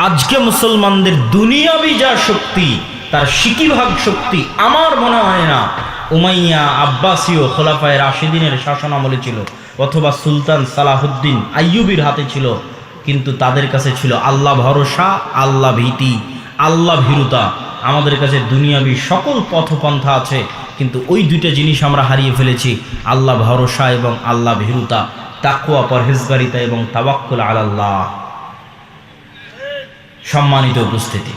আজকে মুসলমানদের দুনিয়াবি যা শক্তি, তার সিকিভাগ শক্তি আমার মনে হয় না উমাইয়া আব্বাসীয় খোলাফায়ে রাশিদিনের শাসন আমলে ছিল, অথবা সুলতান সালাহুদ্দিন আইয়ুবীর হাতে ছিল। কিন্তু তাদের কাছে ছিল আল্লাহ ভরসা, আল্লাহ ভীতি, আল্লাহ ভীরুতা। আমাদের কাছে দুনিয়াবি সকল পথপন্থা আছে, কিন্তু ওই দুইটা জিনিস আমরা হারিয়ে ফেলেছি, আল্লাহ ভরসা এবং আল্লাহ ভীরুতা, তাকওয়া পরহেজগারিতা এবং তাওয়াক্কুল আলাল্লাহ। সম্মানিত উপস্থিতি,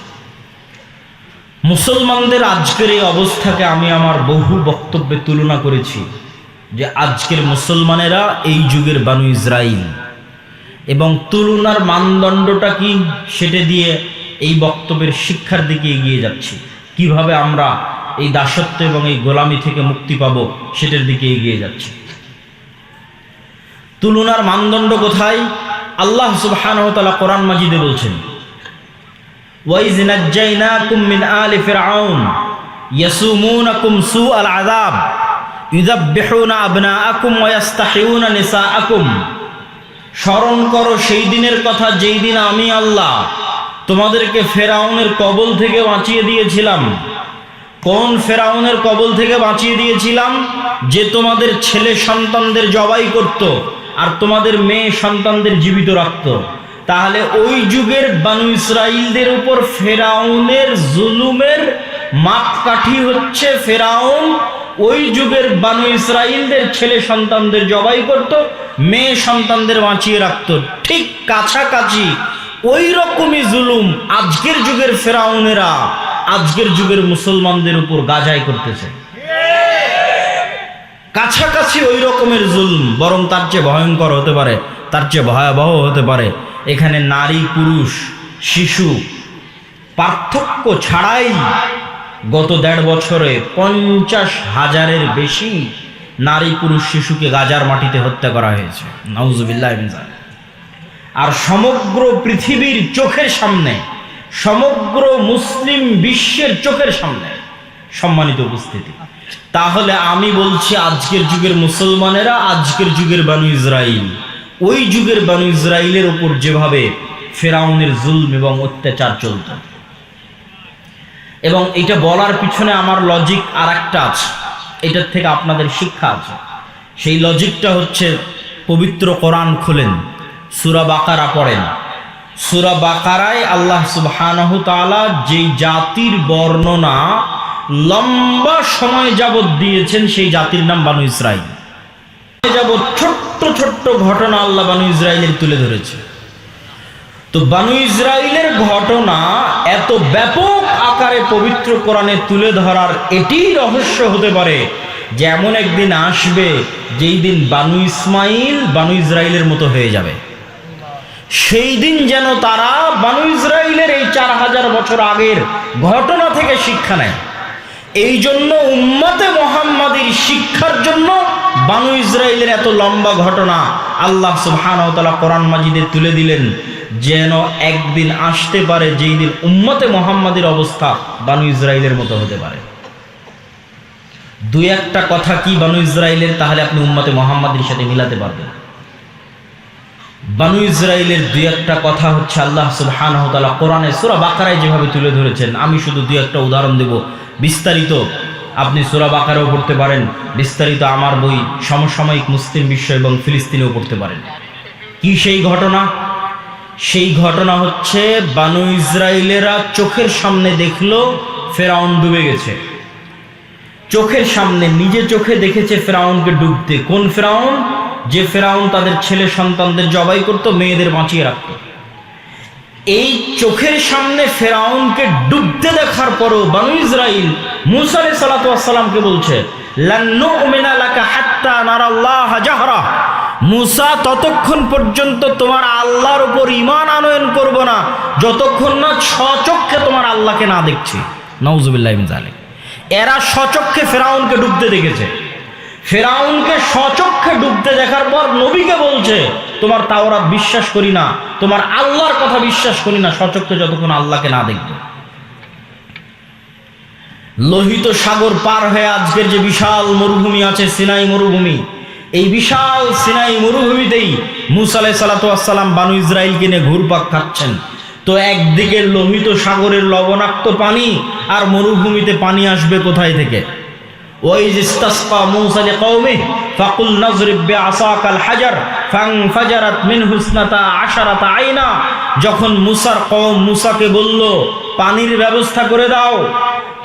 মুসলমানদের আজকের এই অবস্থাকে আমি আমার বহু বক্তব্যে তুলনা করেছি যে আজকের মুসলমানেরা এই যুগের বানু ইসরাইল, এবং তুলনার মানদণ্ডটা কি সেটা দিয়ে এই বক্তব্যের শিক্ষার দিকে এগিয়ে যাচ্ছি। কিভাবে আমরা এই দাসত্ব এবং এই গোলামি থেকে মুক্তি পাবো সেটার দিকে এগিয়ে যাচ্ছি। তুলনার মানদণ্ড কোথায়? আল্লাহ সুবহানাহু ওয়া তাআলা কোরআন মাজিদে বলছেন, ওয়াইজ নাজ্জাইনাকুম মিন আলি ফিরআউন ইয়াসুমুনাকুম সুআল আযাব ইউযাববিহুনা আবনাআকুম ওয়া ইস্তাহিউনা নিসাআকুম। স্মরণ করো সেই দিনের কথা যেই দিন আমি আল্লাহ তোমাদেরকে ফেরাউনের কবল থেকে বাঁচিয়ে দিয়েছিলাম। কোন ফেরাউনের কবল থেকে বাঁচিয়ে দিয়েছিলাম? যে তোমাদের ছেলে সন্তানদের জবাই করত আর তোমাদের মেয়ে সন্তানদের জীবিত রাখত। তাহলে ওই যুগের বানু ইসরাইলদের উপর ফেরাউনের জুলুমের মাপকাঠি হচ্ছে ফেরাউন ওই যুগের বানু ইসরাইলদের ছেলে সন্তানদের জবাই করত, মেয়ে সন্তানদের বাঁচিয়ে রাখত। ঠিক কাছাকাছি ওই রকমই জুলুম আজকের যুগের ফেরাউনেরা আজকের যুগের মুসলমানদের উপর গাজাই করতেছে। কাছাকাছি ওই রকমের জুলুম, বরং তার চেয়ে ভয়ঙ্কর হতে পারে, তার চেয়ে ভয়াবহ হতে পারে। এখানে নারী পুরুষ শিশু পার্থক্য ছাড়াই গত 1.5 বছরে 50,000-এর বেশি নারী পুরুষ শিশুকে গাজার মাটিতে হত্যা করা হয়েছে। নাউজুবিল্লাহ মিন যালিক। আর সমগ্র পৃথিবীর চোখের সামনে, সমগ্র মুসলিম বিশ্বের চোখের সামনে। সম্মানিত উপস্থিতি, তাহলে আমি বলছি আজকের যুগের মুসলমানেরা আজকের যুগের বানু ইসরাইল, ওই যুগের বানু ইসরাইলের উপর যেভাবে ফেরাউনের জুলম এবং অত্যাচার চলত। এবং এটা বলার পিছনে আমার লজিক আর একটা আছে, এটার থেকে আপনাদের শিক্ষা আছে। সেই লজিকটা হচ্ছে, পবিত্র কোরআন খুলেন, সূরা বাকারা পড়েন। সূরা বাকারায় আল্লাহ সুবহানাহু তাআলা যেই জাতির বর্ণনা লম্বা সময় যাবত দিয়েছেন, সেই জাতির নাম বানু ইসরাইল। যাবত ছোট্ট ছোট্ট ঘটনা আল্লাহ বানু ইসরাইলের তুলে ধরেছে। তো বানু ইসরাইলের ঘটনা এত ব্যাপক আকারে পবিত্র কোরআনে তুলে ধরার এটি রহস্য হতে পারে যে এমন একদিন আসবে যেই দিন বানু ইসমাইল বানু ইসরাইলের মতো হয়ে যাবে। সেই দিন যেন তারা বানু ইসরাইলের এই 4000 বছর আগের ঘটনা থেকে শিক্ষা নেয়। এই জন্য উম্মতে মুহাম্মাদীর শিক্ষার জন্য বানু ইসরাইলের এত লম্বা ঘটনা আল্লাহ সুবহানাহু ওয়া তাআলা কোরআন মাজিদে তুলে দিলেন, যেন একদিন আসতে পারে যেই দিন উম্মতে মুহাম্মাদীর অবস্থা বানু ইসরাইলের মতো হতে পারে। 2-1টা কথা কি বানু ইসরাইলের, তাহলে আপনি উম্মতে মুহাম্মাদীর সাথে মিলাতে পারবেন। বানু ইসরাইলের 2-1টা কথা হচ্ছে আল্লাহ সুবহানাহু ওয়া তাআলা কোরআনে সূরা বাকারায় যেভাবে তুলে ধরেছেন। আমি শুধু 2-1টা উদাহরণ দেব। বিস্তারিত আপনি সূরা বাকারাও পড়তে পারেন, বিস্তারিত আমার বই সমসাময়িক মুসলিম বিশ্ব এবং ফিলিস্তিনেও পড়তে পারেন। কি সেই ঘটনা? সেই ঘটনা হচ্ছে বানু ইসরাইলেরা চোখের সামনে দেখলো ফেরাউন ডুবে গেছে। চোখের সামনে নিজে চোখে দেখেছে ফেরাউনকে ডুবতে। কোন ফেরাউন? যে ফেরাউন তাদের ছেলে সন্তানদের জবাই করত, মেয়েদের বাঁচিয়ে রাখত। এই চোখের সামনে ফেরাউনকে ডুবতে দেখার পরও বানু ইসরাইল মূসা আলাইহিস সালাতু ওয়াস সালামকে বলছে, লান নুমিনা লাকা হাত্তা নারাল্লাহ জাহরা। মূসা, ততক্ষণ পর্যন্ত তোমার আল্লাহর উপর ঈমান আনয়ন করব না যতক্ষণ না স্বচক্ষে তোমার আল্লাহকে না দেখছি। নাউজুবিল্লাহ মিন যালিক। এরা স্বচক্ষে ফেরাউনকে ডুবতে দেখেছে। ফেরাউনকে স্বচক্ষে ডুবতে দেখার পর নবীকে বলছে, তোমার তাওরাত বিশ্বাস করি না, তোমার আল্লাহর কথা বিশ্বাস করি না স্বচক্ষে যতক্ষণ আল্লাহকে না দেখব। লোহিত সাগর পার হয়ে আজকের যে বিশাল মরুভূমি আছে, সিনাই মরুভূমি, এই বিশাল সিনাই মরুভূমিতেই মূসা আলাইহিস সালাতু ওয়াস সালাম বানু ইসরাইলকে নিয়ে ঘুরপাক খাচ্ছেন। তো একদিকে লোহিত সাগরের লবণাক্ত পানি, আর মরুভূমিতে পানি আসবে কোথায় থেকে? ওয়াইজ ইসতাসকা মূসা লিকওমিহি ফাকুল নাযরিব বিআসাকাল হাজার ফানফাজারাত মিনহু ইসনাতা আশারাতা আইনা। যখন মুসার কওম মুসাকে বলল পানির ব্যবস্থা করে দাও,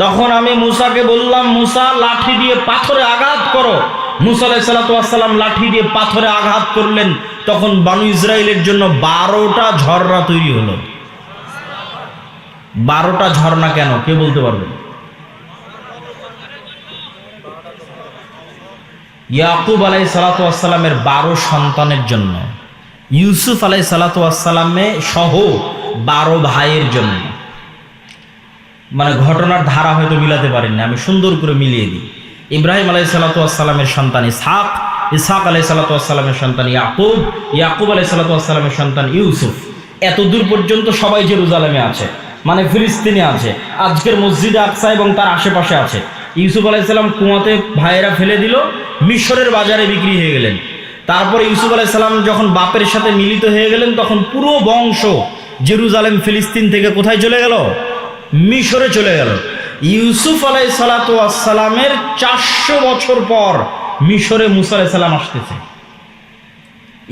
তখন আমি মুসাকে বললাম, মুসা লাঠি দিয়ে পাথরে আঘাত করো। মুসা আলাইহিস সালাতু ওয়াস সালাম লাঠি দিয়ে পাথরে আঘাত করলেন, তখন বনি ইসরাইলের জন্য 12টা ঝর্ণা তৈরি হলো। 12টা ঝর্ণা কেন, কে বলতে পারবেন? ইয়াকুব আলাইহিস সালাতু ওয়াস সালামের 12 সন্তানের জন্য, ইউসুফ আলাইহিস সালাতু ওয়াস সালামে সহ 12 ভাইয়ের জন্য। মানে ঘটনার ধারা হয়তো মিলাতে পারেন না, আমি সুন্দর করে মিলিয়ে দিই। ইব্রাহিম আলাইহিস সালাতু ওয়াস সালামের সন্তান ইসহাক, ইসহাক আলাইহিস সালাতু ওয়াস সালামের সন্তান ইয়াকুব, ইয়াকুব আলাইহিস সালাতু ওয়াস সালামের সন্তান ইউসুফ। এত দূর পর্যন্ত সবাই জেরুজালেমে আছে, মানে ফিলিস্তিনে আছে, আজকের মসজিদে আকসা এবং তার আশেপাশে আছে। ইউসুফ আলাইহিস সালাম কুয়াতে ভাইয়েরা ফেলে দিল, মিশরের বাজারে বিক্রি হয়ে গেলেন। তারপরে ইউসুফ আলাইহিস সালাম যখন বাপের সাথে মিলিত হয়ে গেলেন, তখন পুরো বংশ জেরুজালেম ফিলিস্তিন থেকে কোথায় চলে গেল? মিশরে চলে গেল। ইউসুফ আলাইহিস সালাতু ওয়াস সালামের 400 বছর পর মিশরে মুসা আলাইহিস সালাম আসতেছে।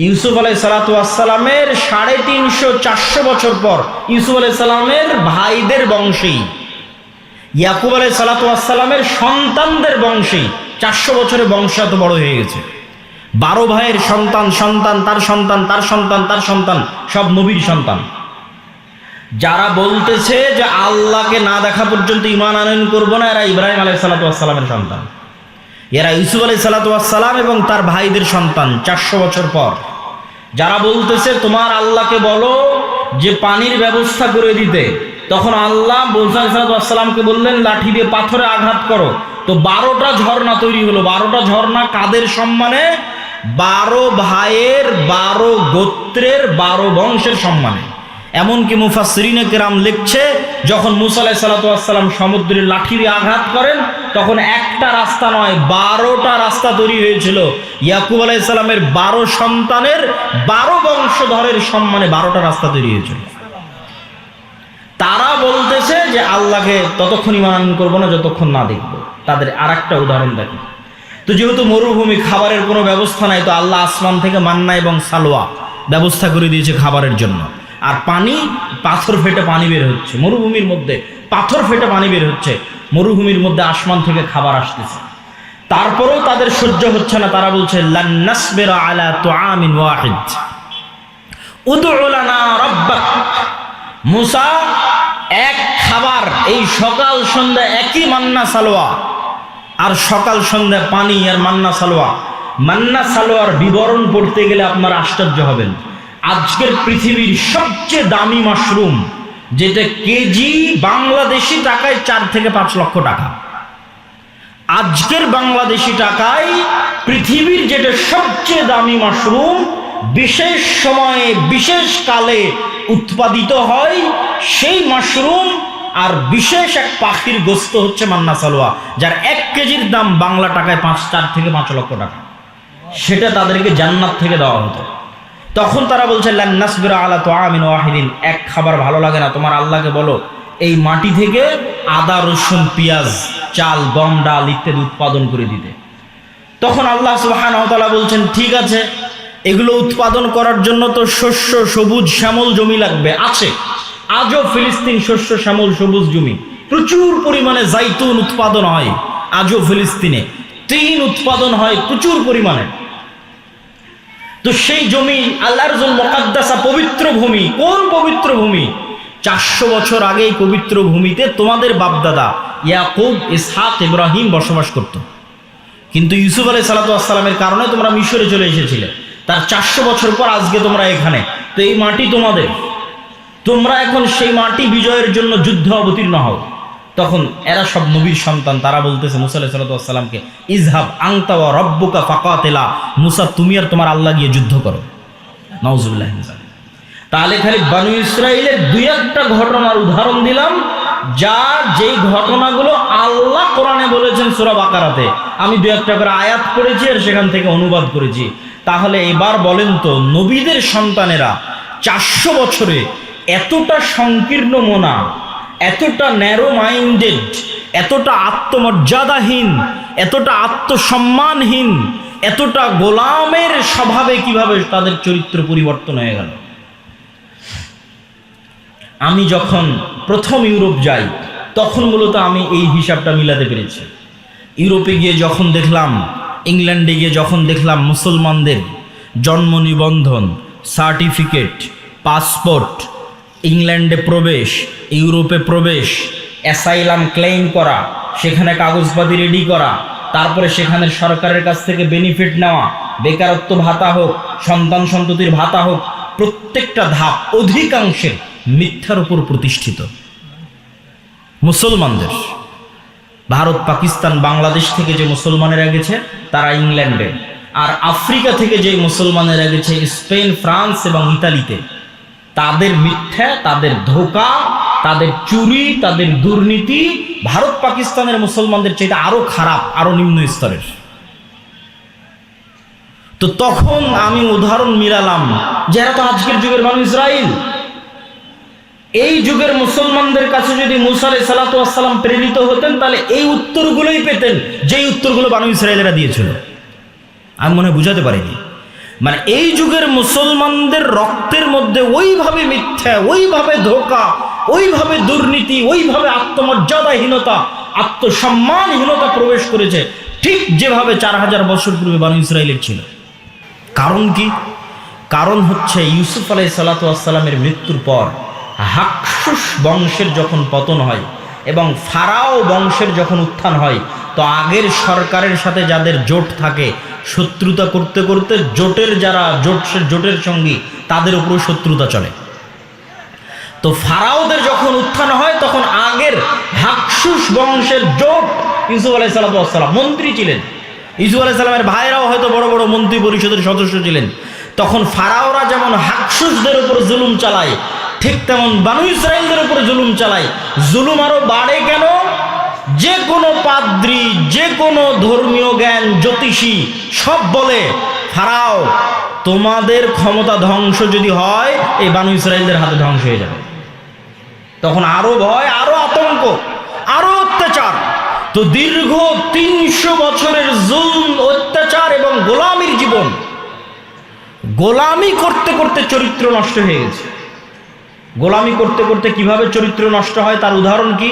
ইউসুফ আলাইহিস সালাতু ওয়াস সালামের 350-400 বছর পর ইউসুফ আলাইহিস সালামের ভাইদের বংশেই, ইয়াকুব আলাইহিস সালাতু ওয়াস সালামের সন্তানদের বংশেই 400 বছরে বংশ এত বড় হয়ে গেছে। 12 ভাইয়ের সন্তান, সন্তান তার সন্তান, তার সন্তান, তার সন্তান, সব নবীর সন্তান। যারা বলতেছে যে আল্লাহকে না দেখা পর্যন্ত ঈমান আনয়ন করবো না, এরা ইব্রাহিম আলাইহিস সালাতু ওয়াস সালামের সন্তান, এরা ইউসুফ আলাইহিস সালাতু ওয়াস সালাম এবং তার ভাইদের সন্তান 400 বছর পর। যারা বলতেছে তোমার আল্লাহকে বলো যে পানির ব্যবস্থা করে দিতে, তখন আল্লাহ মুসা আলাইহিস সালাতু ওয়াস সালামকে বললেন লাঠি দিয়ে পাথরে আঘাত করো, তো 12টা ঝর্ণা তৈরি হলো। 12টা ঝর্ণা কাদের সম্মানে? 12 ভাইয়ের, 12 গোত্রের, 12 বংশের সম্মানে। এমনকি মুফাসসিরিনে কেরাম লিখছে, যখন মুসা আলাইহিস সালাতু ওয়াস সালাম সমুদ্রের লাঠি দিয়ে আঘাত করেন, তখন একটা রাস্তা নয় 12টা রাস্তা তৈরি হয়েছিল। ইয়াকুব আলাইহিস সালামের 12 সন্তানের 12 বংশধরের সম্মানে 12টা রাস্তা তৈরি হয়েছিল। তারা বলতেছে যে আল্লাহকে ততক্ষণ ঈমান করবো না যতক্ষণ না দেখব। তাদের আরেকটা উদাহরণ দেখি তো, যেহেতু মরুভূমি, খাবারের কোনো ব্যবস্থা নাই, তো আল্লাহ আসমান থেকে মান্না এবং সালোয়া ব্যবস্থা করে দিয়েছে খাবারের জন্য। আর পানি, পাথর ফেটে পানি বের হচ্ছে মরুভূমির মধ্যে, পাথর ফেটে পানি বের হচ্ছে মরুভূমির মধ্যে, আসমান থেকে খাবার আসতেছে। তারপরেও তাদের সহ্য হচ্ছে না, তারা বলছে লান নাসবিরা আলা তুআমিন ওয়াহিদ উদউ লানা রাব্বাক। মুসা, এক খাবার, এই সকাল সন্ধ্যা একই মান্না সালোয়া, আর সকাল সন্ধ্যা পানি আর মান্না সালোয়া। মান্না সালোয়ার বিবরণ পড়তে গেলে আপনারা আশ্চর্য হবেন। আজকের পৃথিবীর সবচেয়ে দামি মাশরুম, যেটা কেজি বাংলাদেশি টাকায় 4 থেকে 5 লক্ষ টাকা, আজকের বাংলাদেশি টাকায় পৃথিবীর যেটা সবচেয়ে দামি মাশরুম, বিশেষ সময়ে বিশেষ কালে উৎপাদিত হয়, সেই মাশরুম আর বিশেষ এক পাখির গোস্ত হচ্ছে মান্না সালোয়া, যার 1 কেজির দাম বাংলা টাকায় 4 থেকে 5 লক্ষ টাকা। সেটা তাদেরকে জান্নাত থেকে দেওয়া হতো। তখন তারা বলছে লান নাসবিরা আলা তুআমিন ওয়াহিদিন, এক খাবার ভালো লাগে না, তোমার আল্লাহকে বলো এই মাটি থেকে আদা, রসুন, পেঁয়াজ, চাল, গম, ডাল ইত্যাদি উৎপাদন করে দিতে। তখন আল্লাহ সুবহানাহু ওয়া তাআলা বলছেন ঠিক আছে, এগুলো উৎপাদন করার জন্য তো শস্য, সবুজ শ্যামল জমি লাগবে। আছে আজও ফিলিস্তিন শস্য শ্যামল সবুজ জমি, প্রচুর পরিমাণে জাইতুন উৎপাদন হয় আজও ফিলিস্তিনে, তিন উৎপাদন হয় প্রচুর পরিমাণে। তো সেই জমি আল্লাহর মুকাদ্দাসা, পবিত্র ভূমি। কোন পবিত্র ভূমি? 400 বছর আগে এই পবিত্র ভূমিতে তোমাদের বাপদাদা ইয়াকুব, ইসহাক, ইব্রাহিম বসবাস করত। কিন্তু ইউসুফ আলাইহিস সালাতু ওয়াস সালামের কারণে তোমরা মিশরে চলে এসেছিলে, তার 400 বছর পর আজকে তোমরা এখানে। তো এই মাটি তোমাদের, তোমরা এখন সেই মাটি বিজয়ের জন্য যুদ্ধে অবতীর্ণ হও। তখন এরা সব নবীর সন্তান, তারা বলতেছে মুসা আলাইহিস সালাতু ওয়াস সালামকে, ইযহাব আনতা ওয়া রাব্বুকা ফাকাতিলা, মুসা তুমি আর তোমার আল্লাহ গিয়ে যুদ্ধ করো। নাউযুবিল্লাহি মিন যালিক। তাহলে খালি বনি ইসরাইলের 2-1টা ঘটনার উদাহরণ দিলাম, যেই ঘটনাগুলো আল্লাহ কোরআনে বলেছেন সূরা বাকারাতে। আমি 2-1টা করে আয়াত পড়েছি আর সেখান থেকে অনুবাদ করেছি। তাহলে এবার বলেন তো, নবীদের সন্তানেরা 400 বছরে এতটা সংকীর্ণ মনা, এতটা ন্যারো মাইন্ডেড, এতটা আত্মমর্যাদাহীন, এতটা আত্মসম্মানহীন, এতটা গোলামের স্বভাবে কিভাবে তাদের চরিত্র পরিবর্তন হয়ে গেল। আমি যখন প্রথম ইউরোপ যাই তখন মূলত আমি এই হিসাবটা মিলাতে পেরেছি। ইউরোপে গিয়ে যখন দেখলাম, ইংল্যান্ডে গিয়ে যখন দেখলাম মুসলমানদের জন্ম নিবন্ধন, সার্টিফিকেট, পাসপোর্ট, ইংল্যান্ডে প্রবেশ, ইউরোপে প্রবেশ, অ্যাসাইলাম ক্লেইম করা, সেখানে কাগজপাতি রেডি করা, তারপরে সেখানে সরকারের কাছ থেকে বেনিফিট নেওয়া, বেকারত্ব ভাতা হোক, সন্তান সন্ততির ভাতা হোক, প্রত্যেকটা ধাপ অধিকাংশের মিথ্যার উপর প্রতিষ্ঠিত। মুসলমানদের ভারত, পাকিস্তান, বাংলাদেশ থেকে যে মুসলমানেরা গেছে তারা ইংল্যান্ডে, আর আফ্রিকা থেকে যে মুসলমানেরা গেছে স্পেন, ফ্রান্স এবং ইতালিতে, তাদের মিথ্যা, তাদের ধোঁকা, তাদের চুরি, তাদের দুর্নীতি ভারত পাকিস্তানের মুসলমানদের চাইতে আরো খারাপ, আরো নিম্ন স্তরের। তো তখন আমি উদাহরণ মিলালাম, যারা তো আজকের যুগের মানুষ ইসরায়েল, এই যুগের মুসলমানদের কাছে যদি মুসা আলাইহিস সালাতু ওয়াস সালাম প্রেরিত হতেন তাহলে এই উত্তরগুলোই পেতেন, যেই উত্তরগুলো বানু ইসরায়েলেরা দিয়েছিল। আমি মনে বুঝাতে পারিনি। মানে এই যুগের মুসলমানদের রক্তের মধ্যে ওইভাবে মিথ্যা, ওইভাবে ধোঁকা, ওইভাবে দুর্নীতি, ওইভাবে আত্মমর্যাদাহীনতা, আত্মসম্মানহীনতা প্রবেশ করেছে, ঠিক যেভাবে 4000 বছর পূর্বে বানু ইসরায়েলের ছিল। কারণ কি? কারণ হচ্ছে ইউসুফ আলাইহিস সালাতু ওয়াস সালামের মৃত্যুর পর হাকসুস বংশের যখন পতন হয় এবং ফারাও বংশের যখন উত্থান হয়, তো আগের সরকারের সাথে যাদের জোট থাকে, শত্রুতা করতে করতে জোটের যারা জোটের সঙ্গী তাদের উপরও শত্রুতা চলে। তো ফারাওদের যখন উত্থান হয় তখন আগের হাকসুস বংশের জোট, ইউসুফ আলাইহিস সালাতু ওয়াস সালাম মন্ত্রী ছিলেন, ইউসুফ আলাইহিস সালামের ভাইরাও হয়তো বড় বড় মন্ত্রী পরিষদের সদস্য ছিলেন। তখন ফারাওরা যেমন হাকসুসদের উপর জুলুম চালায়, ঠিক তেমন বানু ইসরায়েলদের উপরে জুলুম চালায়। জুলুম আরো বাড়ে কেন? যে কোনো পাদ্রী, যে কোনো ধর্মীয় জ্ঞান, জ্যোতিষী সব বলে, ফারাও তোমাদের ক্ষমতা ধ্বংস যদি হয় এই বানু ইসরায়েলদের হাতে ধ্বংস হয়ে যাবে। তখন আরো ভয়, আরো আতঙ্ক, আরো অত্যাচার। তো দীর্ঘ 300 বছরের জুলম, অত্যাচার এবং গোলামির জীবন, গোলামি করতে করতে চরিত্র নষ্ট হয়ে গেছে। গোলামি করতে করতে কিভাবে চরিত্র নষ্ট হয় তার উদাহরণ কি?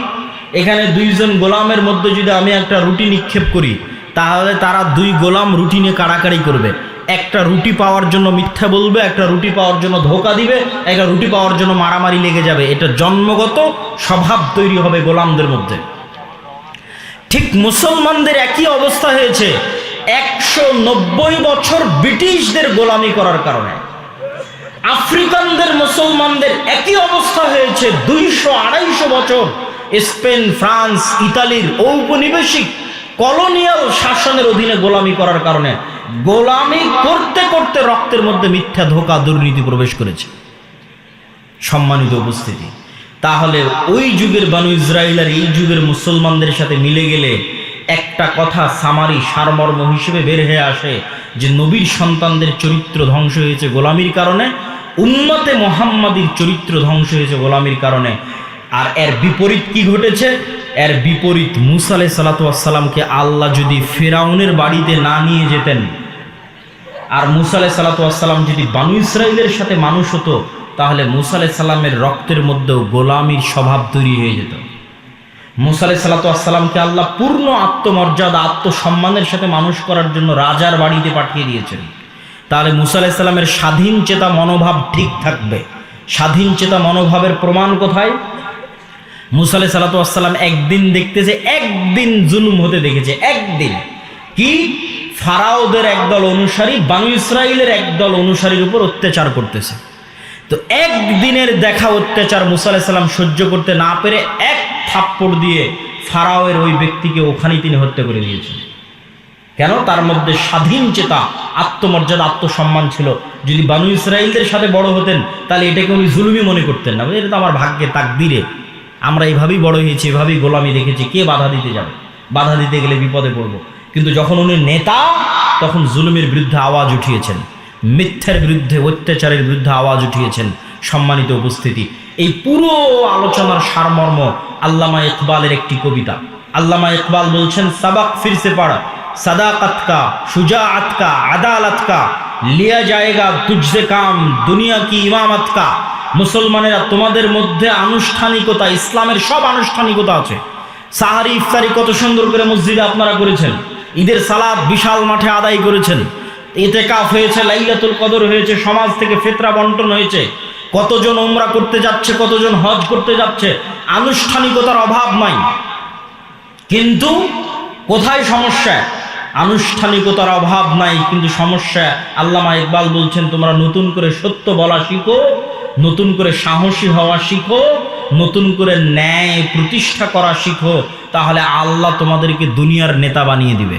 এখানে 2 জন গোলামের মধ্যে যদি আমি একটা রুটি নিক্ষেপ করি, তাহলে তারা 2 গোলাম রুটি নিয়ে কাড়াকাড়ি করবে। একটা রুটি পাওয়ার জন্য মিথ্যা বলবে, একটা রুটি পাওয়ার জন্য ধোঁকা দিবে, একটা রুটি পাওয়ার জন্য মারামারি লেগে যাবে। এটা জন্মগত স্বভাব তৈরি হবে গোলামদের মধ্যে। ঠিক মুসলমানদের একই অবস্থা হয়েছে 190 বছর ব্রিটিশদের গোলামি করার কারণে। আফ্রিকানদের মুসলমানদের একই অবস্থা হয়েছে 200-250 বছর স্পেন, ফ্রান্স, ইতালির ঔপনিবেশিক কলোনিয়াল শাসনের অধীনে গোলামি করার কারণে। গোলামি করতে করতে রক্তের মধ্যে মিথ্যা, ধোঁকা, দুর্নীতি প্রবেশ করেছে। সম্মানিত উপস্থিতি, তাহলে ওই যুগের বানু ইসরায়েল আর এই যুগের মুসলমানদের সাথে মিলে গেলে একটা কথা সামারি সারমর্ম হিসেবে বের হয়ে আসে যে নবীর সন্তানদের চরিত্র ধ্বংস হয়েছে গোলামির কারণে, উম্মতে মুহাম্মাদির চরিত্র ধ্বংস হয়েছে গোলামির কারণে। আর এর বিপরীত কি ঘটেছে? এর বিপরীত, মুসা আলাইহিস সালাতু ওয়াস সালামকে আল্লাহ যদি ফিরআউনের বাড়িতে না নিয়ে যেতেন, আর মুসা আলাইহিস সালাতু ওয়াস সালাম যদি বানু ইসরায়েলের সাথে মানুষ হতো, তাহলে মুসা আলাইহিস সালামের রক্তের মধ্যেও গোলামির স্বভাব তৈরি হয়ে যেত। মুসা আলাইহিস সালাতু ওয়াস সালামকে আল্লাহ পূর্ণ আত্মমর্যাদা, আত্মসম্মানের সাথে মানুষ করার জন্য রাজার বাড়িতে পাঠিয়ে দিয়েছেন। তাহলে মুসা আলাইহিস সালামের স্বাধীন চেতা মনোভাব ঠিক থাকবে। স্বাধীন চেতা মনোভাবের প্রমাণ কোথায়? মুসা আলাইহিস সালাতু ওয়াস সালাম একদিন দেখতেছে, একদিন জুলুম হতে দেখেছে। একদিন কি? ফারাওদের একদল অনুসারী বানু ইসরায়েলের একদল অনুসারীর উপর অত্যাচার করতেছে। তো একদিনের দেখা অত্যাচার মুসা আলাইহিস সালাম সহ্য করতে না পেরে এক থাপ্পড় দিয়ে ফারাওয়ের ওই ব্যক্তিকে ওখানেই তিনি হত্যা করে দিয়েছেন। কেন? তার মধ্যে স্বাধীন চেতা, আত্মমর্যাদা, আত্মসম্মান ছিল। যদি বানু ইসরায়েলদের সাথে বড় হতেন তাহলে এটাকে উনি জুলুমি মনে করতেন না। এটা তো আমার ভাগ্যে, তাকদিরে, আমরা এইভাবেই বড় হয়েছি, এভাবেই গোলামি দেখেছি, কে বাধা দিতে যাবে? বাধা দিতে গেলে বিপদে পড়ব। কিন্তু যখন উনি নেতা, তখন জুলুমের বিরুদ্ধে আওয়াজ উঠিয়েছেন, মিথ্যার বিরুদ্ধে, অত্যাচারের বিরুদ্ধে আওয়াজ উঠিয়েছেন। সম্মানিত উপস্থিতি, এই পুরো আলোচনার সারমর্ম আল্লামা ইকবালের একটি কবিতা। আল্লামা ইকবাল বলছেন, সাবাক ফিরসে পড়া, সাদাকত কা, শুজাআত কা, আদালত কা, লিয়া জায়েগা তুঝসে কাম, দুনিয়া কি ইমামত কা। মুসলমানেরা, তোমাদের মধ্যে আনুষ্ঠানিকতা, ইসলামের সব আনুষ্ঠানিকতা আছে। সাহারি ইফতারি কত সুন্দর করে মসজিদে আপনারা করেছেন, ঈদের সালাত বিশাল মাঠে আদায় করেছেন, ইতিকাফ হয়েছে, লাইলাতুল কদর হয়েছে, সমাজ থেকে ফিতরা বন্টন হয়েছে, কতজন উমরা করতে যাচ্ছে, কতজন হজ করতে যাচ্ছে, আনুষ্ঠানিকতার অভাব নাই। কিন্তু কোথায় সমস্যা? আনুষ্ঠানিকতার অভাব নাই, কিন্তু সমস্যা। আল্লামা ইকবাল বলছেন, তোমরা নতুন করে সত্য বলা শিখো, নতুন করে সাহসী হওয়া শিখো, নতুন করে ন্যায় প্রতিষ্ঠা করা শিখো, তাহলে আল্লাহ তোমাদেরকে দুনিয়ার নেতা বানিয়ে দিবে।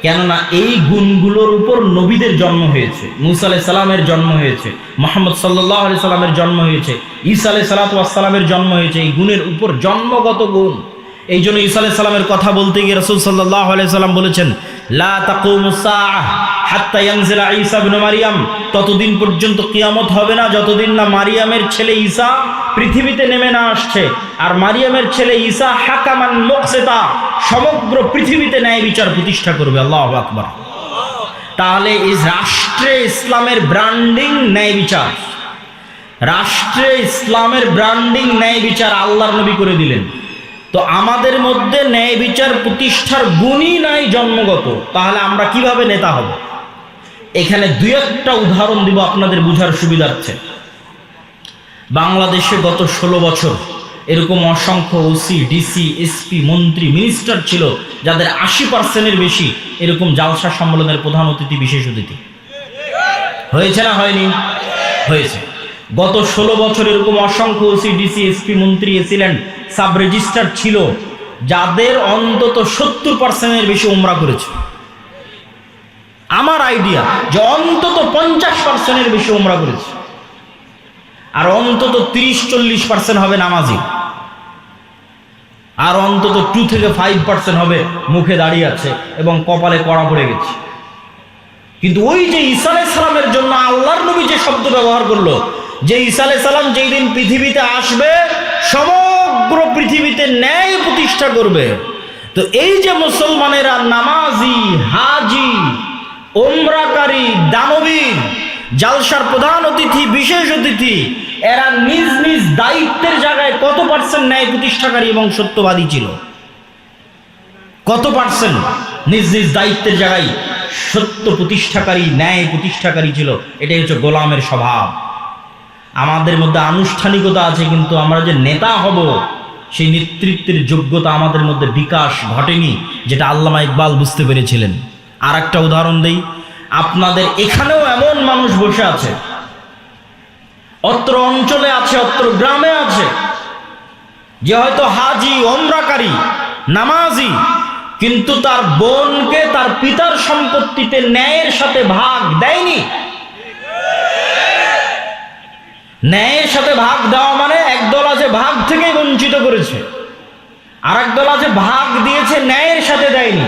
কেননা এই গুণগুলোর উপর নবীদের জন্ম হয়েছে, মুসা আলাইহিস সালামের জন্ম হয়েছে, মুহাম্মদ সাল্লাল্লাহু আলাইহি সাল্লামের জন্ম হয়েছে, ঈসা আলাইহিস সালামের জন্ম হয়েছে। এই গুণের উপর জন্মগত গুণ। এই জন্য ঈসা আলাইহিস সালামের কথা বলতে গিয়ে রাসূল সাল্লাল্লাহু আলাইহি সাল্লাম বলেছেন, লা তাকুমুস সাআহ হাত্তা ইয়ানজিলা ঈসা ইবনে মারইয়াম, ততদিন পর্যন্ত কিয়ামত হবে না যতদিন না মারিয়ামের ছেলে ঈসা পৃথিবীতে নেমে না আসছে। আর মারিয়ামের ছেলে ঈসা হাকামান মুকসিতা, সমগ্র পৃথিবীতে ন্যায় বিচার প্রতিষ্ঠা করবে। আল্লাহু আকবার। তাহলে এই রাষ্ট্রে ইসলামের ব্র্যান্ডিং ন্যায় বিচার, রাষ্ট্রে ইসলামের ব্র্যান্ডিং ন্যায় বিচার আল্লাহর নবী করে দিলেন। তো আমাদের মধ্যে ন্যায় বিচার প্রতিষ্ঠার গুণই নাই জন্মগত, তাহলে আমরা কিভাবে নেতা হব? এখানে দুই একটা উদাহরণ দিব আপনাদের বুঝার সুবিধার্থে। বাংলাদেশে গত 16 বছর এরকম অসংখ্য ওসি, ডিসি, এসপি, মন্ত্রী, মিনিস্টার ছিল যাদের 80%-এর বেশি এরকম জালসা সম্মেলনের প্রধান অতিথি, বিশেষ অতিথি হয়েছে না হয়নি? হয়েছে। গত 16 বছর এরকম অসংখ্য ওসি, ডিসি, এসপি, মন্ত্রী, এসিল্যান্ড, সাব রেজিস্ট্রার ছিল যাদের অন্তত 70%-এর বেশি উমরা করেছে। আমার আইডিয়া যে অন্তত 50%-এর বেশি উমরা করেছে, আর অন্তত 30-40% হবে নামাজি, আর অন্তত 2 থেকে 5% হবে মুখে দাঁড়িয়ে আছে এবং কপালে কড়া পড়ে গেছে। কিন্তু ওই যে ঈসা আলাইহিস সালামের জন্য আল্লাহর নবী যে শব্দ ব্যবহার করলো, যে ঈসা আলাইহিস সালাম যেই দিন পৃথিবীতে আসবে সমগ্র পৃথিবীতে ন্যায় প্রতিষ্ঠা করবে। তো এই যে মুসলমানেরা নামাজি, হাজি, উমরাকারী, দানবীর, জালসার প্রধান অতিথি, বিশেষ অতিথি, এরা নিজ নিজ দায়িত্বের জায়গায় কত পার্সেন্ট ন্যায় প্রতিষ্ঠাকারী এবং সত্যবাদী ছিল? কত পার্সেন্ট নিজ নিজ দায়িত্বের জায়গায় সত্য প্রতিষ্ঠাকারী, ন্যায় প্রতিষ্ঠাকারী ছিল? এটাই হচ্ছে গোলামের স্বভাব। আমাদের মধ্যে আনুষ্ঠানিকতা আছে, কিন্তু আমরা যে নেতা হব সেই নেতৃত্বের যোগ্যতা আমাদের মধ্যে বিকাশ ঘটেনি, যেটা আল্লামা ইকবাল বুঝতে পেরেছিলেন। আর একটা উদাহরণ দেই, আপনাদের এখানেও এমন মানুষ বসে আছে, অত্র অঞ্চলে আছে, অত্র গ্রামে আছে, যে হয়তো হাজি, ওমরাকারী, নামাজি, কিন্তু তার বোনকে তার পিতার সম্পত্তিতে ন্যায়ের সাথে ভাগ দেয়নি। ন্যায়ের সাথে ভাগ দেওয়া মানে একদল আছে ভাগ থেকে বঞ্চিত করেছে, আর একদল আছে ভাগ দিয়েছে ন্যায়ের সাথে দেয়নি।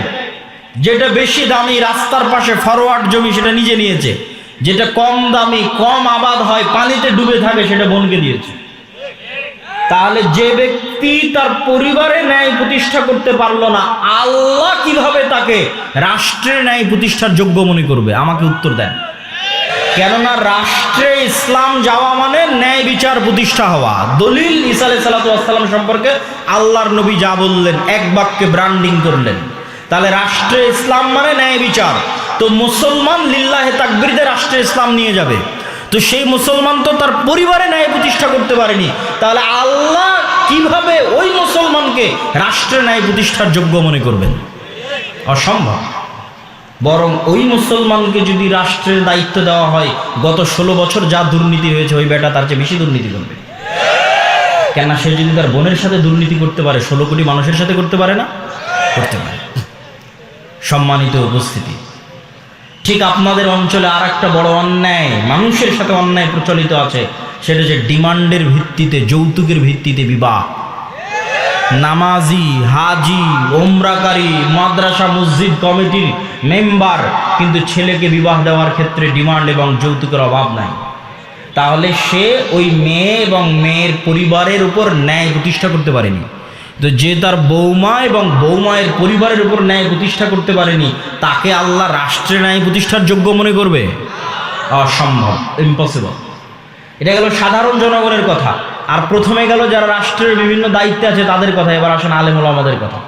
যেটা বেশি দামি রাস্তার পাশে ফরওয়ার্ড জমি সেটা নিজে নিয়েছে, যেটা কম দামি, কম আবাদ হয়, পানিতে ডুবে থাকে, সেটা বোনকে দিয়েছে। তাহলে যে ব্যক্তি তার পরিবারে ন্যায় প্রতিষ্ঠা করতে পারলো না, আল্লাহ কিভাবে তাকে রাষ্ট্রের ন্যায় প্রতিষ্ঠার যোগ্য মনে করবে? আমাকে উত্তর দেন। কেননা রাষ্ট্রে ইসলাম যাওয়া মানে ন্যায় বিচার প্রতিষ্ঠা হওয়া। দলিল ঈসা আলাইহিস সালাম সম্পর্কে আল্লাহর নবী যা বললেন, এক বাক্যে ব্র্যান্ডিং করলেন। তাহলে রাষ্ট্রে ইসলাম মানে ন্যায় বিচার। তো মুসলমান লিল্লাহে তাকবীরে রাষ্ট্রে ইসলাম নিয়ে যাবে, তো সেই মুসলমান তো তার পরিবারে ন্যায় প্রতিষ্ঠা করতে পারেনি, তাহলে আল্লাহ কিভাবে ওই মুসলমানকে রাষ্ট্রে ন্যায় প্রতিষ্ঠার যোগ্য মনে করবেন? অসম্ভব। বরং ওই মুসলমানকে যদি রাষ্ট্রের দায়িত্ব দেওয়া হয়, গত 16 বছর যা দুর্নীতি হয়েছে, ওই বেটা তার চেয়ে বেশি দুর্নীতি করবে। কেননা সে যদি তার বোনের সাথে দুর্নীতি করতে পারে, 16 কোটি মানুষের সাথে করতে পারে না? করতে পারে। সম্মানিত উপস্থিতি, ঠিক আপনাদের অঞ্চলে আর একটা বড় অন্যায়, মানুষের সাথে অন্যায় প্রচলিত আছে, সেটা যে ডিমান্ডের ভিত্তিতে, যৌতুকের ভিত্তিতে বিবাহ। নামাজি, হাজি, ওমরাকারী, মাদ্রাসা মসজিদ কমিটির মেম্বার, কিন্তু ছেলেকে বিবাহ দেওয়ার ক্ষেত্রে ডিমান্ড এবং যৌতুকের অভাব নাই। তাহলে সে ওই মেয়ে এবং মেয়ের পরিবারের উপর ন্যায় প্রতিষ্ঠা করতে পারেনি। তো যে তার বৌমা এবং বৌমায়ের পরিবারের উপর ন্যায় প্রতিষ্ঠা করতে পারেনি, তাকে আল্লাহ রাষ্ট্রে ন্যায় প্রতিষ্ঠার যোগ্য মনে করবে? অসম্ভব, ইম্পসিবল। এটা গেল সাধারণ জনগণের কথা। আর প্রথমে গেল যারা রাষ্ট্রের বিভিন্ন দায়িত্বে আছে তাদের কথা। এবার আসেন আলেম ওলামাদের কথা।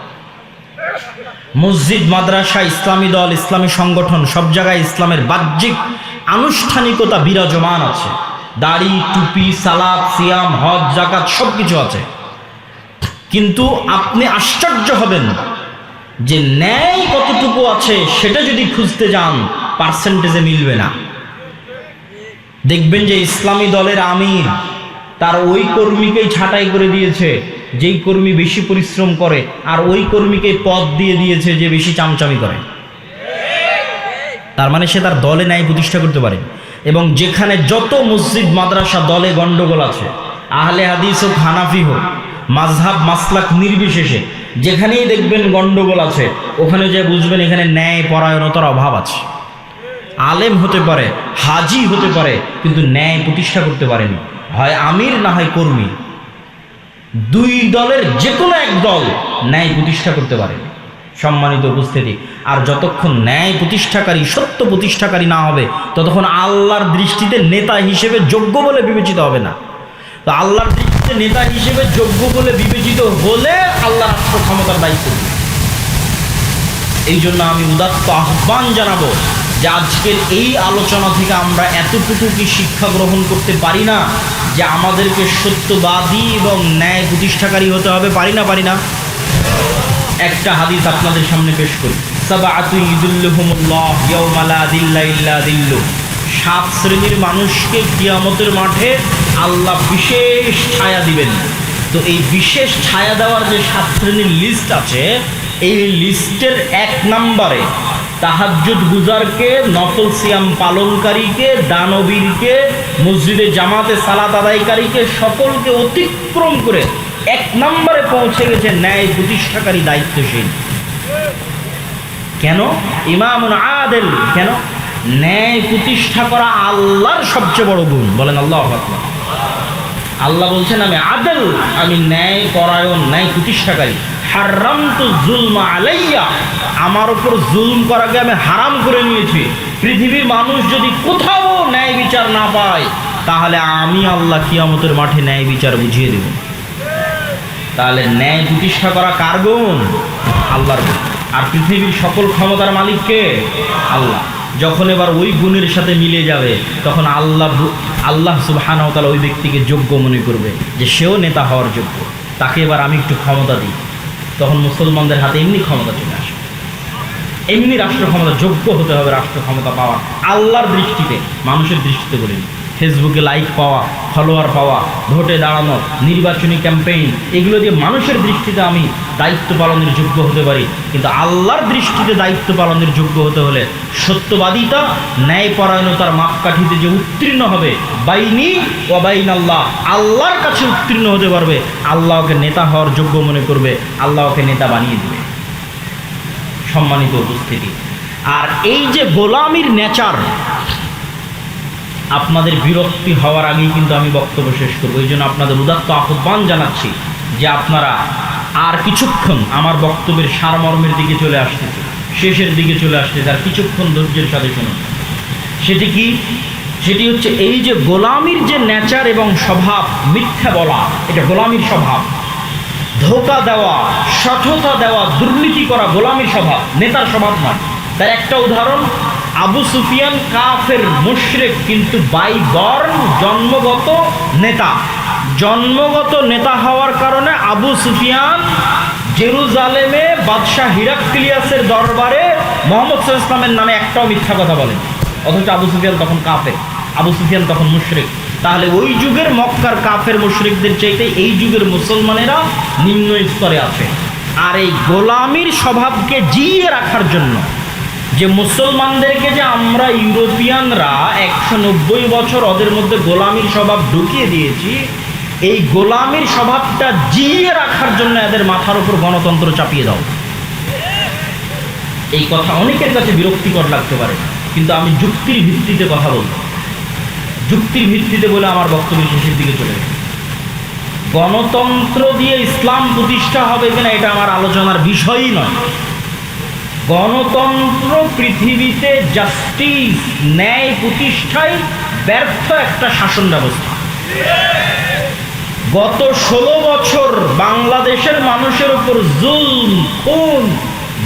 মসজিদ, মাদ্রাসা, ইসলামী দল, ইসলামী সংগঠন, সব জায়গায় ইসলামের বাহ্যিক আনুষ্ঠানিকতা বিরাজমান আছে। দাড়ি, টুপি, সালাত, সিয়াম, হজ, যাকাত সব কিছু আছে। কিন্তু আপনি আশ্চর্য হবেন যে ন্যায় কতটুকু আছে সেটা যদি খুঁজতে যান পার্সেন্টেজে মিলবে না। দেখবেন যে ইসলামী দলের আমির তার ওই কর্মীকেই ছাঁটাই করে দিয়েছে যেই কর্মী বেশি পরিশ্রম করে, আর ওই কর্মীকে পদ দিয়ে দিয়েছে যে বেশি চামচামি করে। তার মানে সে তার দলে ন্যায় প্রতিষ্ঠা করতে পারে। এবং যেখানে যত মসজিদ, মাদ্রাসা, দলে গন্ডগোল আছে, আহলে হাদিস হোক, হানাফি হোক, মাযহাব মাসলাক নির্বিশেষে যেখানেই দেখবেন গন্ডগোল আছে, ওখানে যে বুঝবেন এখানে ন্যায় পরায়ণতার অভাব আছে। আলেম হতে পারে, হাজি হতে পারে, কিন্তু ন্যায় প্রতিষ্ঠা করতে পারেনি। হয় আমির না হয় কর্মী, দুই দলের যে কোনো এক দল ন্যায় প্রতিষ্ঠা করতে পারেনি। সম্মানিত উপস্থিতি, আর যতক্ষণ ন্যায় প্রতিষ্ঠাকারী, সত্য প্রতিষ্ঠাকারী না হবে, ততক্ষণ আল্লাহর দৃষ্টিতে নেতা হিসেবে যোগ্য বলে বিবেচিত হবে না। তো আল্লাহর দৃষ্টিতে নেতা হিসেবে যোগ্য বলে বিবেচিত হলে আল্লাহ রাষ্ট্র ক্ষমতার দায়িত্ব দিবে। এই জন্য আমি উদাত্ত আহ্বান জানাবো যে আজকের এই আলোচনা থেকে আমরা এতটুকু কি শিক্ষা গ্রহণ করতে পারি না যে আমাদেরকে সত্যবাদী এবং ন্যায় প্রতিষ্ঠাকারী হতে হবে? পারি না? একটা হাদিস আপনাদের সামনে পেশ করি। সাবআতু ইযিল্লুহুমুল্লাহ ইয়াওমা লা যিল্লা ইল্লা যিল্লুহ। 7 শ্রেণীর মানুষকে কিয়ামতের মাঠে আল্লাহ বিশেষ ছায়া দিবেন। তো এই বিশেষ ছায়া দেওয়ার যে 7 শ্রেণীর লিস্ট আছে, এই লিস্টের 1 নম্বরে তাহাজ্জুদ গুজারকে, নফল সিয়াম পালনকারীকে, দানবীরকে, মসজিদে জামাতে সালাত আদায়কারীকে, সকলকে অতিক্রম করে 1 নম্বরে পৌঁছে গেছে ন্যায় প্রতিষ্ঠাকারী দায়িত্বশীল। কেন? ইমামুন আদেল। কেন? ন্যায় প্রতিষ্ঠা করা আল্লাহর সবচেয়ে বড় গুণ। বলেন আল্লাহু আকবার। আল্লাহ বলছেন আমি আদেল, আমি ন্যায় পরায়ণ, ন্যায় প্রতিষ্ঠাকারী। হারামতু যুলমা আলাইয়া, আমার উপর জুলম করাকে আমি হারাম করে নিয়েছি। পৃথিবীর মানুষ যদি কোথাও ন্যায় বিচার না পায়, তাহলে আমি আল্লাহ কিয়ামতের মাঠে ন্যায় বিচার বুঝিয়ে দেব। তাহলে ন্যায় প্রতিষ্ঠা করা কার গুণ? আল্লাহর গুণ। আর পৃথিবীর সকল ক্ষমতার মালিক কে? আল্লাহ। যখন এবার ওই গুণের সাথে মিলে যাবে, তখন আল্লাহ সুবহানাহু ওয়া তাআলা ওই ব্যক্তিকে যোগ্য মনে করবে যে সেও নেতা হওয়ার যোগ্য, তাকে এবার আমি একটু ক্ষমতা দিই। তখন মুসলমানদের হাতে এমনি ক্ষমতা চলে আসে। এমনি রাষ্ট্র ক্ষমতা, যোগ্য হতে হবে রাষ্ট্র ক্ষমতা পাওয়া আল্লাহর দৃষ্টিতে, মানুষের দৃষ্টিতে বলিনি। ফেসবুকে লাইক পাওয়া, ফলোয়ার পাওয়া, ভোটে দাঁড়ানো, নির্বাচনী ক্যাম্পেইন, এগুলো দিয়ে মানুষের দৃষ্টিতে আমি দায়িত্ব পালনের যোগ্য হতে পারি। কিন্তু আল্লাহর দৃষ্টিতে দায়িত্ব পালনের যোগ্য হতে হলে সত্যবাদিতা, ন্যায়পরায়ণতার মাপকাঠিতে যে উত্তীর্ণ হবে, বাইনি ওয়া বাইন আল্লাহ, আল্লাহর কাছে উত্তীর্ণ হতে পারবে, আল্লাহকে নেতা হওয়ার যোগ্য মনে করবে, আল্লাহকে নেতা বানিয়ে দেবে। সম্মানিত উপস্থিতি, আর এই যে গোলামির নেচার, আপনাদের বিরক্তি হওয়ার আগেই কিন্তু আমি বক্তব্য শেষ করবো। এই জন্য আপনাদের উদাত্ত আহ্বান জানাচ্ছি যে আপনারা আর কিছুক্ষণ, আমার বক্তব্যের সারমর্মের দিকে চলে আসতেছে, শেষের দিকে চলে আসতেছে, আর কিছুক্ষণ ধৈর্যের সাথে শুনুন। সেটি কি? সেটি হচ্ছে এই যে গোলামির যে নেচার এবং স্বভাব, মিথ্যা বলা, এটা গোলামির স্বভাব। ধোঁকা দেওয়া, সঠতা দেওয়া, দুর্নীতি করা গোলামির স্বভাব, নেতার স্বভাব নয়। তার একটা উদাহরণ, আবু সুফিয়ান কাফের মুশরিক, কিন্তু বাই বর্ন জন্মগত নেতা। জন্মগত নেতা হওয়ার কারণে আবু সুফিয়ান জেরুজালেমে বাদশাহ হিরাক্লিয়াসের দরবারে মুহাম্মদ সাল্লাল্লাহু আলাইহি ওয়াসাল্লামের নামে একটাও মিথ্যা কথা বলেন, অথচ আবু সুফিয়ান তখন কাফের, আবু সুফিয়ান তখন মুশরিক। তাহলে ওই যুগের মক্কার কাফের মুশরিকদের চাইতে এই যুগের মুসলমানেরা নিম্ন স্তরে আছে। আর এই গোলামির স্বভাবকে জিইয়ে রাখার জন্য যে মুসলমানদেরকে যে আমরা ইউরোপিয়ানরা 190 বছর ওদের মধ্যে গোলামির স্বভাব ঢুকিয়ে দিয়েছি, এই গোলামির স্বভাবটা জিইয়ে রাখার জন্য এদের মাথার উপর গণতন্ত্র চাপিয়ে দাও। এই কথা অনেকের কাছে বিরক্তিকর লাগতে পারে, কিন্তু আমি যুক্তির ভিত্তিতে কথা বলব। যুক্তির ভিত্তিতে বলে আমার বক্তব্য শেষের দিকে চলে গেছে। গণতন্ত্র দিয়ে ইসলাম প্রতিষ্ঠা হবে কিনা এটা আমার আলোচনার বিষয়ই নয়। গণতন্ত্র পৃথিবীতে জাস্টিস, ন্যায় প্রতিষ্ঠায় ব্যর্থ একটা শাসন ব্যবস্থা। গত 16 বছর বাংলাদেশের মানুষের উপর জুলম, খুন,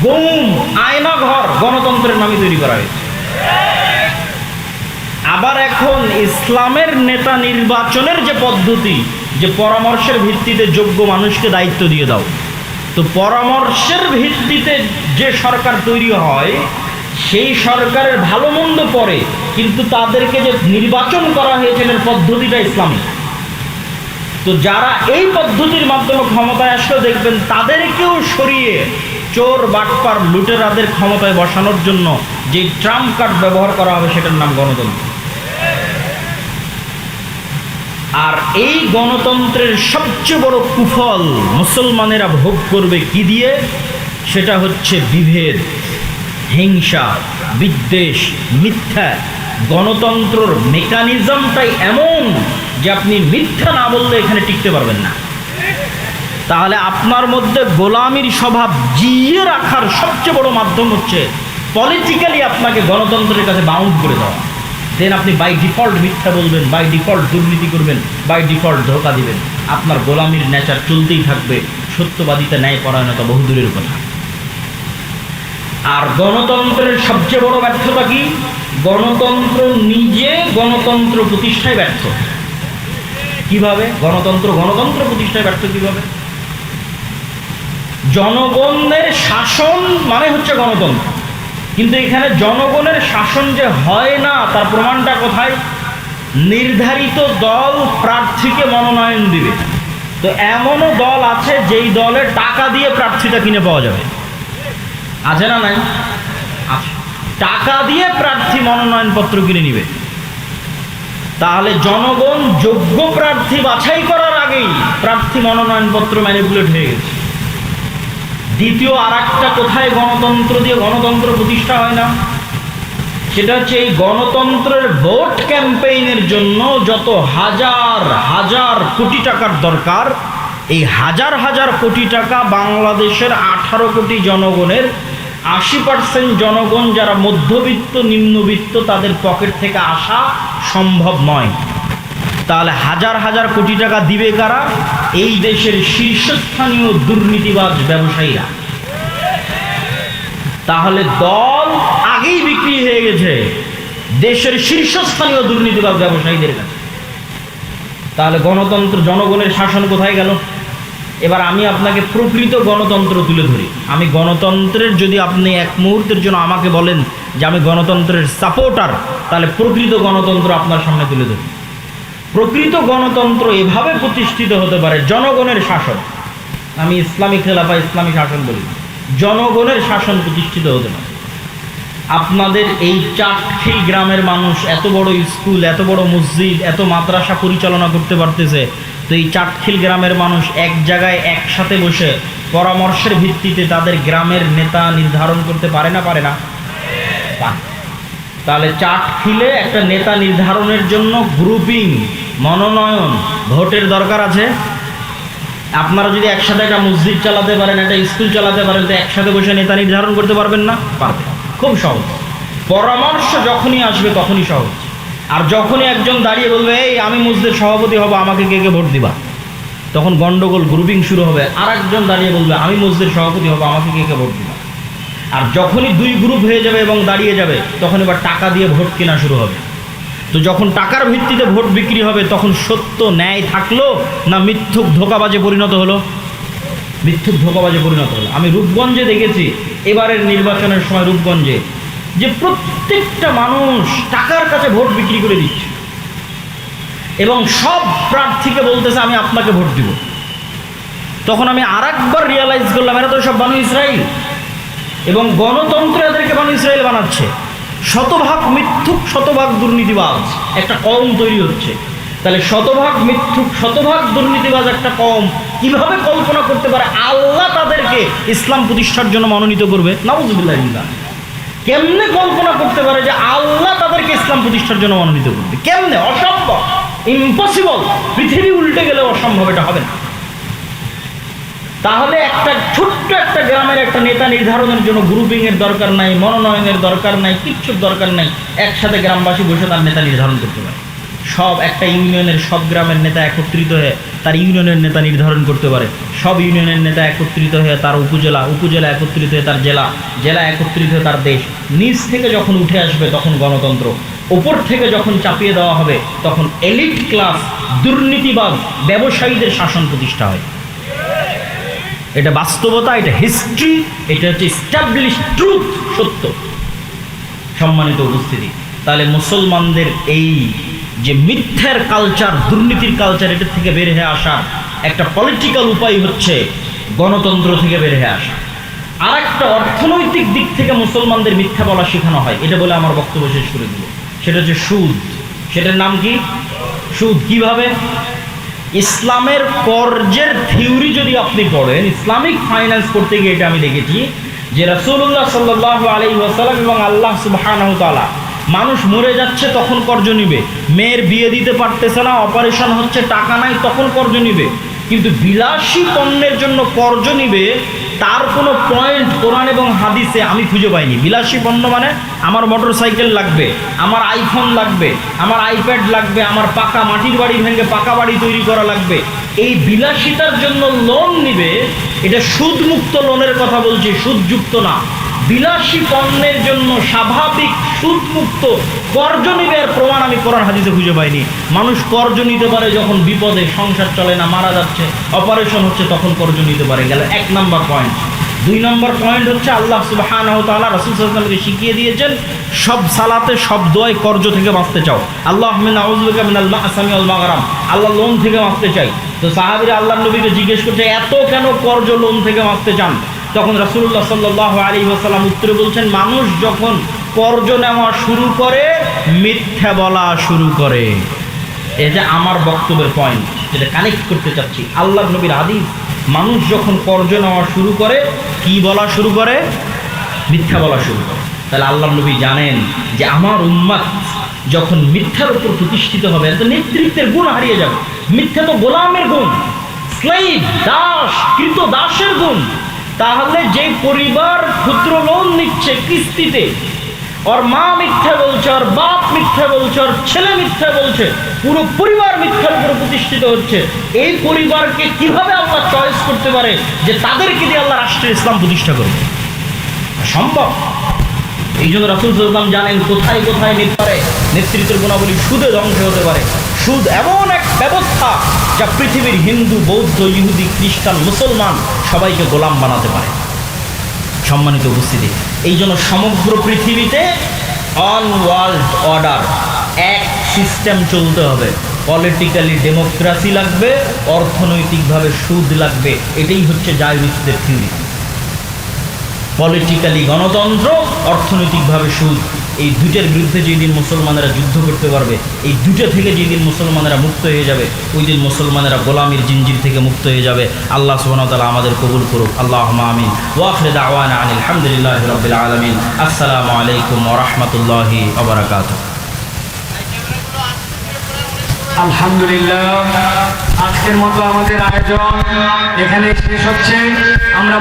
গুম, আয়নাঘর গণতন্ত্রের নামে তৈরি করা হয়েছে। আবার এখন ইসলামের নেতা নির্বাচনের যে পদ্ধতি, যে পরামর্শের ভিত্তিতে যোগ্য মানুষকে দায়িত্ব দিয়ে দাও, তো পরামর্শের ভিত্তিতে যে সরকার তৈরি হয় সেই সরকারের ভালো মন্দ পড়ে, কিন্তু তাদেরকে যে নির্বাচন করা হয়েছে এর পদ্ধতিটা ইসলামিক। তো যারা এই পদ্ধতির মাধ্যমে ক্ষমতায় আসলে দেখবেন তাদেরকেও সরিয়ে চোর, বাটপার, লুটেরাদের ক্ষমতায় বসানোর জন্য যে ট্রাম্প কার্ড ব্যবহার করা হবে সেটার নাম গণতন্ত্র। আর এই গণতন্ত্রের সবচেয়ে বড় কুফল মুসলমানেরা ভোগ করবে কি দিয়ে? সেটা হচ্ছে বিভেদ, হিংসা, বিদ্বেষ, মিথ্যা। গণতন্ত্রের মেকানিজমটাই এমন যে আপনি মিথ্যা না বললে এখানে টিকতে পারবেন না। তাহলে আপনার মধ্যে গোলামির স্বভাব জিইয়ে রাখার সবচেয়ে বড় মাধ্যম হচ্ছে পলিটিক্যালি আপনাকে গণতন্ত্রের কাছে বাউন্ড করে দেওয়া। দেন আপনি বাই ডিফল্ট মিথ্যা বলবেন, বাই ডিফল্ট দুর্নীতি করবেন, বাই ডিফল্ট ধোঁকা দিবেন। আপনার গোলামির নেচার চলতেই থাকবে, সত্যবাদিতা, ন্যায় পরায়ণতা বহুদূরের কথা। আর গণতন্ত্রের সবচেয়ে বড় ব্যর্থতা কি? গণতন্ত্র নিজে গণতন্ত্র প্রতিষ্ঠায় ব্যর্থ। কিভাবে গণতন্ত্র প্রতিষ্ঠায় ব্যর্থ কিভাবে? জনগণের শাসন মানে হচ্ছে গণতন্ত্র, কিন্তু এখানে জনগণের শাসন যে হয় না তার প্রমাণটা কোথায়? নির্ধারিত দল প্রার্থীকে মনোনয়ন দিবে। তো এমনও দল আছে যেই দলের টাকা দিয়ে প্রার্থীটা কিনে পাওয়া যাবে, আছে না নাই? আছে। টাকা দিয়ে প্রার্থী মনোনয়নপত্র কিনে নিবে। তাহলে জনগণ যোগ্য প্রার্থী বাছাই করার আগেই প্রার্থী মনোনয়নপত্র ম্যানিপুলেট হয়ে গেছে। দ্বিতীয় আর একটা কোথায় গণতন্ত্র দিয়ে গণতন্ত্র প্রতিষ্ঠা হয় না, সেটা হচ্ছে এই গণতন্ত্রের ভোট ক্যাম্পেইনের জন্য যত হাজার হাজার কোটি টাকার দরকার, এই হাজার হাজার কোটি টাকা বাংলাদেশের 18 কোটি জনগণের 80% জনগণ যারা মধ্যবিত্ত, নিম্নবিত্ত, তাদের পকেট থেকে আসা সম্ভব নয়। তাহলে হাজার হাজার কোটি টাকা দিবে কারা? এই দেশের শীর্ষস্থানীয় দুর্নীতিবাজ ব্যবসায়ীরা। তাহলে দল আগেই বিক্রি হয়ে গেছে দেশের শীর্ষস্থানীয় দুর্নীতিবাজ ব্যবসায়ীদের কাছে। তাহলে গণতন্ত্র, জনগণের শাসন কোথায় গেল? এবার আমি আপনাকে প্রকৃত গণতন্ত্র তুলে ধরি। আমি গণতন্ত্রের, যদি আপনি এক মুহূর্তের জন্য আমাকে বলেন যে আমি গণতন্ত্রের সাপোর্টার, তাহলে প্রকৃত গণতন্ত্র আপনার সামনে তুলে ধরি। প্রকৃত গণতন্ত্র এভাবে প্রতিষ্ঠিত হতে পারে, জনগণের শাসন। আমি ইসলামী খেলাফা, ইসলামী শাসন বলি, জনগণের শাসন প্রতিষ্ঠিত হতে পারে। আপনাদের এই চাটখিল গ্রামের মানুষ এত বড় স্কুল, এত বড় মসজিদ, এত মাদ্রাসা পরিচালনা করতে পারতেছে। তো এই চাটখিল গ্রামের মানুষ এক জায়গায় একসাথে বসে পরামর্শের ভিত্তিতে তাদের গ্রামের নেতা নির্ধারণ করতে পারে না? পারে না? তাহলে চাটখিলে একটা নেতা নির্ধারণের জন্য গ্রুপিং, মনোনয়ন, ভোটের দরকার আছে। আপনারা যদি একসাথে একটা মসজিদ চালাতে পারেন, একটা স্কুল চালাতে পারেন, তো একসাথে বসে নেতা নির্ধারণ করতে পারবেন না? পারবেন। খুব সহজ। পরামর্শ যখনই আসবে তখনই সহজ। আর যখনই একজন দাঁড়িয়ে বলবে এই আমি মসজিদের সভাপতি হব, আমাকে কে কে ভোট দিবা, তখন গন্ডগোল, গ্রুপিং শুরু হবে। আর একজন দাঁড়িয়ে বলবে আমি মসজিদের সভাপতি হব, আমাকে কে কে ভোট দিবা। আর যখনই দুই গ্রুপ হয়ে যাবে এবং দাঁড়িয়ে যাবে, তখন এবার টাকা দিয়ে ভোট কেনা শুরু হবে। তো যখন টাকার ভিত্তিতে ভোট বিক্রি হবে, তখন সত্য ন্যায় থাকলো না মিথ্যুক ধোঁকাবাজে পরিণত হলো? মিথ্যুক ধোঁকাবাজে পরিণত হলো। আমি রূপগঞ্জে দেখেছি এবারের নির্বাচনের সময়, রূপগঞ্জে যে প্রত্যেকটা মানুষ টাকার কাছে ভোট বিক্রি করে দিচ্ছে এবং সব প্রার্থীকে বলতেছে আমি আপনাকে ভোট দিব। তখন আমি আরেকবার রিয়ালাইজ করলাম এরা তো সব বানু ইসরাইল, এবং গণতন্ত্র এদেরকে বানু ইসরাইল বানাচ্ছে। শতভাগ মিথ্যুক, শতভাগ দুর্নীতিবাজ একটা কওম তৈরি হচ্ছে। তাহলে শতভাগ মিথ্যুক, শতভাগ দুর্নীতিবাজ একটা কওম কিভাবে কল্পনা করতে পারে আল্লাহ তাদেরকে ইসলাম প্রতিষ্ঠার জন্য মনোনীত করবে? নাউজুবিল্লাহ। কেমনে কল্পনা করতে পারে যে আল্লাহ তাদেরকে ইসলাম প্রতিষ্ঠার জন্য মনোনীত করবে? কেমনে? অসম্ভব, ইম্পসিবল। পৃথিবী উল্টে গেলে অসম্ভব, এটা হবে না। তাহলে একটা ছোট্ট একটা গ্রামের একটা নেতা নির্ধারণের জন্য গ্রুপিং এর দরকার নাই, মনোনয়নের দরকার নাই, কিচ্ছুর দরকার নাই। একসাথে গ্রামবাসী বসে তার নেতা নির্ধারণ করতে পারে। সব একটা ইউনিয়নের সব গ্রামের নেতা একত্রিত হয়ে তার ইউনিয়নের নেতা নির্ধারণ করতে পারে। সব ইউনিয়নের নেতা একত্রিত হয়ে তার উপজেলা, উপজেলা একত্রিত হয়ে তার জেলা, জেলা একত্রিত হয়ে তার দেশ। নিচ থেকে যখন উঠে আসবে তখন গণতন্ত্র, ওপর থেকে যখন চাপিয়ে দেওয়া হবে তখন এলিট ক্লাস, দুর্নীতিবাদ, ব্যবসায়ীদের শাসন প্রতিষ্ঠা হয়। এটা বাস্তবতা, এটা হিস্ট্রি, এটা হচ্ছে এস্টাবলিশ ট্রুথ, সত্য। সম্মানিত উপস্থিতি, তাহলে মুসলমানদের এই যে মিথ্যার কালচার, দুর্নীতির কালচার, এটার থেকে বের হয়ে আসার একটা পলিটিক্যাল উপায় হচ্ছে গণতন্ত্র থেকে বের হয়ে আসা। আর একটা অর্থনৈতিক দিক থেকে মুসলমানদের মিথ্যা বলা শেখানো হয়, এটা বলে আমার বক্তব্য শেষ করে দিব। সেটা হচ্ছে সুদ। সেটার নাম কি? সুদ। কিভাবে? ইসলামের কর্জের থিওরি যদি আপনি পড়েন, ইসলামিক ফাইন্যান্স করতে গিয়ে এটা আমি দেখেছি যে রাসূলুল্লাহ সাল্লাল্লাহু আলাইহি ওয়াসাল্লাম এবং আল্লাহ সুবহানাহু ওয়া তাআলা, মানুষ মরে যাচ্ছে তখন কর্জ নিবে, মেয়ের বিয়ে দিতে পারতেছে না, অপারেশন হচ্ছে, টাকা নাই, তখন কর্জ নিবে। কিন্তু বিলাসী পণ্যের জন্য কর্জ নিবে তার কোনো পয়েন্ট কোরআন এবং হাদিসে আমি খুঁজে পাইনি। বিলাসী পণ্য মানে আমার মোটর সাইকেল লাগবে, আমার আইফোন লাগবে, আমার আইপ্যাড লাগবে, আমার পাকা মাটির বাড়ি ভেঙে পাকা বাড়ি তৈরি করা লাগবে, এই বিলাসিতার জন্য লোন নিবে। এটা সুদমুক্ত লোনের কথা বলছি, সুদযুক্ত না। বিলাসী পণ্যের জন্য স্বাভাবিক সুদমুক্ত কর্জ নিবে এর প্রমাণ আমি কোরআন হাদিসে খুঁজে পাইনি। মানুষ কর্জ নিতে পারে যখন বিপদে, সংসার চলে না, মারা যাচ্ছে, অপারেশন হচ্ছে, তখন কর্জ নিতে পারে। গেল 1 নম্বর পয়েন্ট। 2 নম্বর পয়েন্ট হচ্ছে আল্লাহ সুবহানাহু ওয়া তাআলা রাসূল সাল্লাল্লাহু আলাইহি ওয়াসাল্লামকে শিখিয়ে দিয়েছেন সব সালাতে, সব দোয়ায় কর্জ থেকে বাঁচতে চাও। আল্লাহুম্মা নাউযু বিকা মিনাল মা'সামি ওয়াল মাগরাম, আল্লাহ লোন থেকে বাঁচতে চাই। তো সাহাবীরা আল্লাহর নবীকে জিজ্ঞেস করছে, এত কেন কর্জ, লোন থেকে বাঁচতে চান? তখন রাসূলুল্লাহ সাল্লাল্লাহু আলাইহি ওয়াসাল্লাম উত্তরে বলছেন, মানুষ যখন কর্জ নেওয়া শুরু করে মিথ্যা বলা শুরু করে। এটা আমার বক্তব্যের পয়েন্ট, যেটা কানেক্ট করতে চাচ্ছি। আল্লাহর নবীর হাদিস, মানুষ যখন কর্জ নেওয়া শুরু করে কি বলা শুরু করে? মিথ্যা বলা শুরু করে। তাহলে আল্লাহর নবী জানেন যে আমার উম্মত যখন মিথ্যার উপর প্রতিষ্ঠিত হবে, তো নেতৃত্বের গুণ হারিয়ে যাবে। মিথ্যা তো গোলামের গুণ, স্লেভ, দাস, কৃত দাসের গুণ। তাহলে যে পরিবার ক্ষুদ্র লোন নিচ্ছে কিস্তিতে, ওর মা মিথ্যা বলছে, ওর বাপ মিথ্যা বলছে, ওর ছেলে মিথ্যা বলছে, পুরো পরিবার মিথ্যার উপর প্রতিষ্ঠিত হচ্ছে, এই পরিবারকে কিভাবে আল্লাহ চয়েস করতে পারে যে তাদেরকে দিয়ে আল্লাহ রাষ্ট্রের ইসলাম প্রতিষ্ঠা করবে? সম্ভব। এই জন্য রাসূল সাল্লাল্লাহু আলাইহি ওয়াসাল্লাম জানেন কোথায় কোথায় নেতৃত্বের গুণাবলী সুদে ধ্বংস হতে পারে। সুদ এমন এক ব্যবস্থা যা পৃথিবীর হিন্দু, বৌদ্ধ, ইহুদি, খ্রিস্টান, মুসলমান সবাইকে গোলাম বানাতে পারে। সম্মানিত উপস্থিতি, এই জন্য সমগ্র পৃথিবীতে অন ওয়ার্ল্ড অর্ডার, এক সিস্টেম চলতে হবে। পলিটিক্যালি ডেমোক্রেসি লাগবে, অর্থনৈতিকভাবে সুদ লাগবে। এটাই হচ্ছে জায়রিস্টদের থিওরি। পলিটিক্যালি গণতন্ত্র, অর্থনৈতিকভাবে সুদ। এই দুইটার বিরুদ্ধে যেদিন মুসলমানেরা যুদ্ধ করতে পারবে, এই দুটো থেকে যেদিন মুসলমানেরা মুক্ত হয়ে যাবে, ওই দিন মুসলমানেরা গোলামির জিনজির থেকে মুক্ত হয়ে যাবে। আল্লাহ সুবহানাহু ওয়া তাআলা আমাদের কবুল করুক। আল্লাহুম্মা আমিন। ওয়া আখিরু দাওয়ানা আনিল হামদুলিল্লাহি রাব্বিল আলামিন। আসসালামু আলাইকুম ওয়া রাহমাতুল্লাহি ওয়া বারাকাতুহু। আলহামদুলিল্লাহ, আজকের মতো আমাদের আয়োজন এখানে শেষ হচ্ছে। আমরা